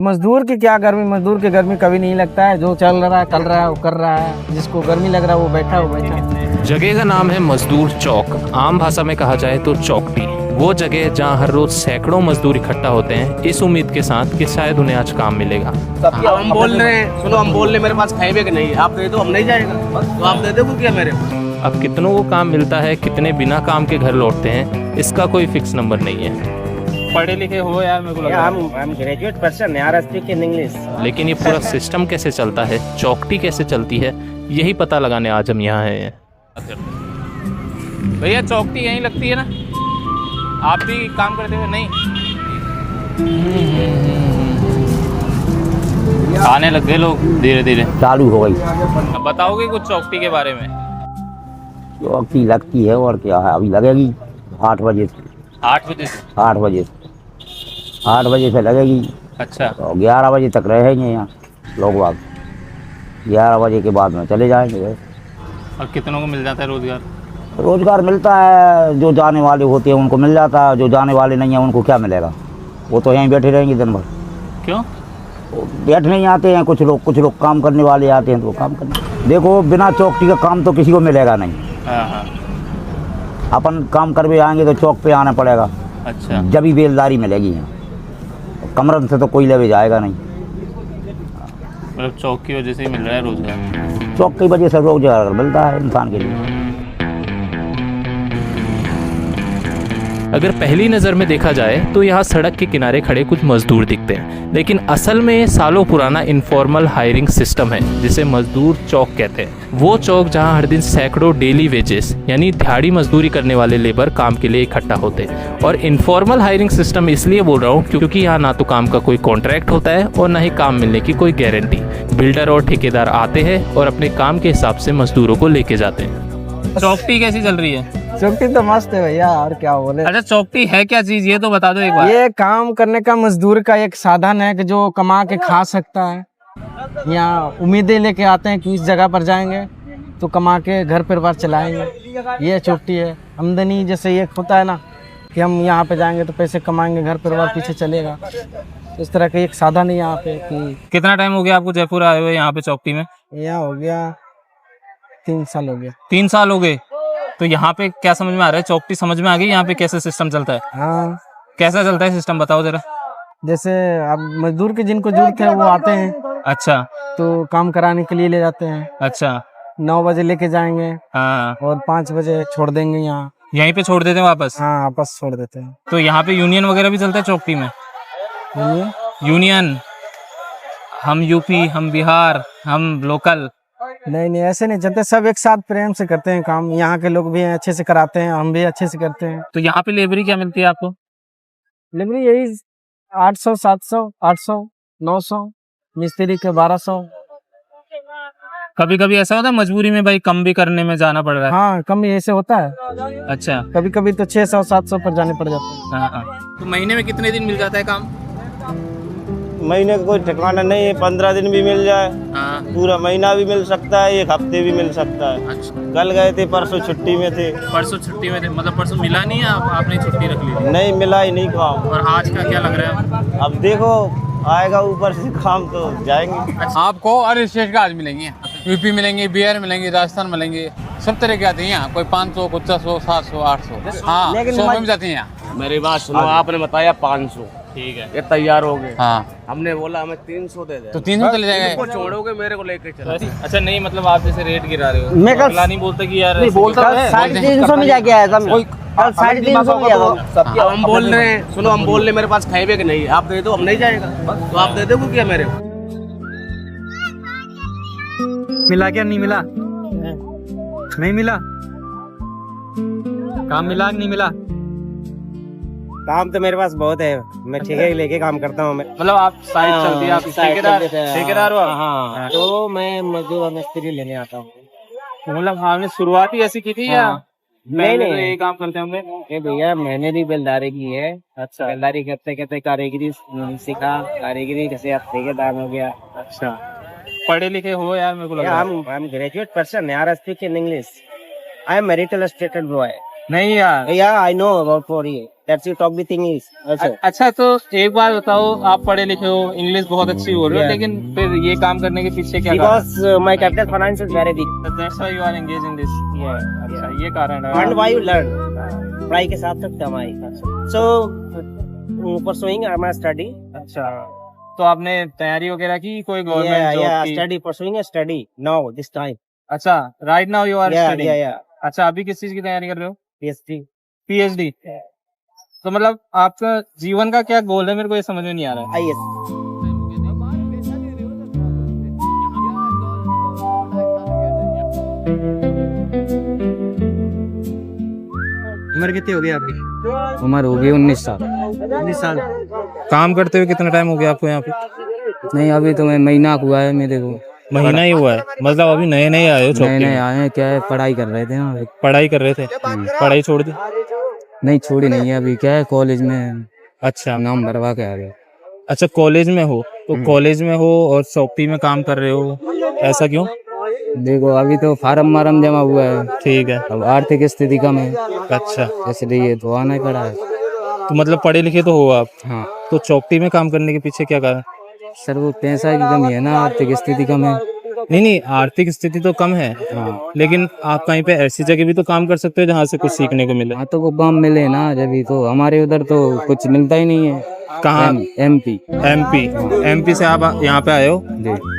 मजदूर की क्या गर्मी, मजदूर की गर्मी कभी नहीं लगता है। जो चल रहा है कर रहा है, वो कर रहा है। जिसको गर्मी लग रहा है वो बैठा। जगह का नाम है मजदूर चौक, आम भाषा में कहा जाए तो चौकटी। वो जगह जहाँ हर रोज सैकड़ों मजदूर इकट्ठा होते हैं इस उम्मीद के साथ कि शायद उन्हें आज काम मिलेगा। हम बोल रहे हैं, सुनो हम बोल रहे हैं मेरे पास खाइबे कि नहीं, आप दे दो, हम नहीं जाएगा तो आप दे दो क्या मेरे पास। अब कितनों को काम मिलता है, कितने बिना काम के घर लौटते हैं, इसका कोई फिक्स नंबर नहीं है। पढ़े लिखे हो यार, मेरे को लग रहा है। I'm graduate person यार, speak in English। लेकिन ये पूरा सिस्टम कैसे चलता है, चौकटी कैसे चलती है, यही पता लगाने आज हम यहाँ हैं। भैया चौकटी यहीं लगती है ना? आप भी काम करते हुए नहीं? आने लग गए लोग धीरे धीरे, चालू हो गई। अब बताओगे कुछ चौकटी के बारे में? चौकटी लगती है और क्या है, अभी लगेगी 8 बजे से। 8 बजे से? 8 बजे से 8 बजे से लगेगी। अच्छा, तो 11 बजे तक रहेंगे यहाँ लोग बाग। 11 बजे के बाद में चले जाएंगे। और कितनों को मिल जाता है रोजगार? रोजगार मिलता है, जो जाने वाले होते हैं उनको मिल जाता है, जो जाने वाले नहीं हैं उनको क्या मिलेगा। वो तो यहीं बैठे रहेंगे दिन भर। क्यों? वो बैठ नहीं आते हैं कुछ लोग काम करने वाले आते हैं तो वो काम करने। देखो बिना चौकटी का काम तो किसी को मिलेगा नहीं। हाँ हाँ। अपन काम करके आएंगे तो चौक पे आना पड़ेगा। अच्छा, जब ही बेलदारी मिलेगी यहाँ। कमरन से तो कोई लेवे जाएगा नहीं। मतलब चौक की वजह से ही मिल रहा है रोजगार? चौक की वजह से रोजगार मिलता है इंसान के लिए। अगर पहली नज़र में देखा जाए तो यहाँ सड़क के किनारे खड़े कुछ मजदूर दिखते हैं, लेकिन असल में सालों पुराना इनफॉर्मल हायरिंग सिस्टम है जिसे मजदूर चौक कहते हैं। वो चौक जहाँ हर दिन सैकड़ों डेली वेजेस यानी दिहाड़ी मजदूरी करने वाले लेबर काम के लिए इकट्ठा होते हैं। और इनफॉर्मल हायरिंग सिस्टम इसलिए बोल रहा हूँ क्योंकि यहाँ ना तो काम का कोई कॉन्ट्रैक्ट होता है और ना ही काम मिलने की कोई गारंटी। बिल्डर और ठेकेदार आते हैं और अपने काम के हिसाब से मजदूरों को लेके जाते हैं। चौकटी कैसी चल रही है? चौकटी तो मस्त है भैया, और क्या बोले। अच्छा, चौकटी है क्या चीज, ये तो बता दो एक बार। ये काम करने का मजदूर का एक साधन है कि जो कमा के खा सकता है। यहाँ उम्मीदें लेके आते हैं कि इस जगह पर जाएंगे तो कमा के घर परिवार चलाएंगे। ये चौकटी है। आमदनी जैसे ये होता है ना कि हम यहाँ पे जाएंगे तो पैसे कमाएंगे, घर परिवार पीछे चलेगा। इस तरह का एक साधन है यहाँ पे। कि कितना टाइम हो गया आपको जयपुर आए हुए यहाँ पे चौकटी में? यहाँ हो गया 3 साल हो गया। 3 साल हो गए। तो यहाँ पे क्या समझ में आ रहा है? चौकटी समझ में आ गई, यहाँ पे कैसे सिस्टम चलता है? हाँ, कैसा चलता है सिस्टम, बताओ जरा। जैसे अब मजदूर के जिनको जरूरत है वो आते हैं अच्छा तो काम कराने के लिए ले जाते हैं। अच्छा। 9 बजे लेके जाएंगे हाँ, और 5 बजे छोड़ देंगे यहाँ। यहीं पे छोड़ देते हैं वापस? हाँ, वापस छोड़ देते हैं। तो यहाँ पे यूनियन वगैरह भी चलता है चौकटी में? बोलिए। यूनियन, हम यूपी, हम बिहार, हम लोकल? नहीं, ऐसे नहीं चलते। सब एक साथ प्रेम से करते हैं काम। यहाँ के लोग भी अच्छे से कराते हैं, हम भी अच्छे से करते हैं। तो यहाँ पे लेबरी क्या मिलती है आपको? लेकिन यही 800, 700, 800, 900, मिस्त्री के 1200। कभी कभी ऐसा होता है मजबूरी में भाई कम भी करने में जाना पड़ रहा है? हाँ, कम ऐसे होता है। अच्छा। कभी कभी तो 600, 700 पर जाने पड़ जाते हैं। हाँ हाँ। तो महीने में कितने दिन मिल जाता है काम? महीने का कोई ठिकाना नहीं है, 15 दिन भी मिल जाए, हाँ। पूरा महीना भी मिल सकता है, 1 हफ्ते भी मिल सकता है। अच्छा, कल गए थे, परसों छुट्टी में थे। परसों छुट्टी में थे, मतलब परसों मिला नहीं है, आपने छुट्टी रख ली थी? नहीं मिला ही नहीं काम। और आज का क्या लग रहा है? अब देखो आएगा ऊपर से काम तो जाएंगे। आपको हर स्टेट का आज मिलेंगे, यूपी मिलेंगे, बिहार मिलेंगे, राजस्थान मिलेंगे, सब तरह के आते हैं यहाँ। कोई 500, 500, 700, 800, हाँ 100 में भी जाते हैं यहाँ। मेरी बात सुनो, आपने बताया 500, ठीक है, ये तैयार हो गए। हाँ। हमने बोला हमें 300 दे दे। तो 300 चले जाएंगे? इनको छोड़ोगे मेरे को लेके चलो। अच्छा, नहीं मतलब आप जैसे रेट गिरा रहे हो, मैं कल अगला नहीं बोलते कि यार नहीं बोलता है। 350 में जाके आया था मैं। कल 350 में गया था। हम बोल रहे हैं, सुनो हम बोल रहे हैं मेरे पास खाइबे कि नहीं, आप दे दो, हम नहीं जाएगा तो आप दे दो क्या मेरे को। मिला क्या? नहीं मिला? नहीं मिला? काम मिला कि नहीं मिला? काम तो मेरे पास बहुत है, मैं ठेके लेके काम करता हूँ। मैं मतलब आप साइड चलती है, आप ठेकेदार हो आप? हाँ, तो मैं मजदूर और मिस्त्री लेने आता हूँ। मतलब आपने शुरुआत ही ऐसी की थी या नहीं तो यही काम करते होंगे? ये भैया मैंने भी बेलदारी की है। अच्छा। बेलदारी करते करते कारीगरी सीखा, कारीगरी जैसे आप ठेकेदार हो गया। अच्छा, पढ़े लिखे हो यार, मेरे को लग रहा है। I'm graduate person यार, speak in English. I am marital stated boy. नहीं यार। Yeah, I know about Korea. That's you talk with English. Also. अच्छा तो एक बार बताओ, आप पढ़े लिखे हो, इंग्लिश बहुत अच्छी बोल रहे हो, Yeah. लेकिन फिर ये काम करने के पीछे क्या Because my capital finance is very big. That's why you are engage in this. अच्छा ये कारण है। And why you learn? पढ़ाई के साथ साथ कमाई। So pursuing my study. अच्छा तो आपने तैयारी वगैरह की कोई गवर्नमेंट Yeah, जॉब yeah. की? Study pursuing a study now this time. अच्छा right now you are Yeah, studying. yeah, yeah. अच्छा अभी किस चीज की तैयारी कर रहे हो? PhD. पीएचडी। तो मतलब आपका जीवन का क्या गोल है, मेरे को ये समझ में नहीं आ रहा है। IS. उम्र कितनी हो गई आपकी? उम्र हो गई 19 साल। 19 साल। काम करते हुए कितना टाइम हो गया आपको यहाँ पे? नहीं अभी तो मैं महीना हुआ है मेरे को। महीना ही हुआ है, मतलब अभी नए नए आए हो नए चौकी नए में? आए हैं, क्या है पढ़ाई कर रहे थे ना। पढ़ाई कर रहे थे, पढ़ाई छोड़ दी? नहीं छोड़ी नहीं है, अभी क्या है कॉलेज में अच्छा नाम भरवा के आ गया। अच्छा कॉलेज में हो तो कॉलेज में हो और चौकी में काम कर रहे हो, ऐसा क्यों? देखो अभी तो फार्म वारम जमा हुआ है, ठीक है। अब आर्थिक स्थिति कम है अच्छा इसलिए तो आना ही पड़ा है। तो मतलब पढ़े लिखे तो हो आप, हाँ तो चौकी में काम करने के पीछे क्या कारण? सर वो पैसा की कमी है ना, आर्थिक स्थिति कम है। नहीं नहीं, आर्थिक स्थिति तो कम है, हाँ लेकिन आप कहीं पे ऐसी जगह भी तो काम कर सकते हो जहाँ से कुछ सीखने को मिले। हाँ तो वो काम मिले ना, जब तो हमारे उधर तो कुछ मिलता ही नहीं है। कहाँ? एमपी। एमपी से आप यहाँ पे आए हो? जी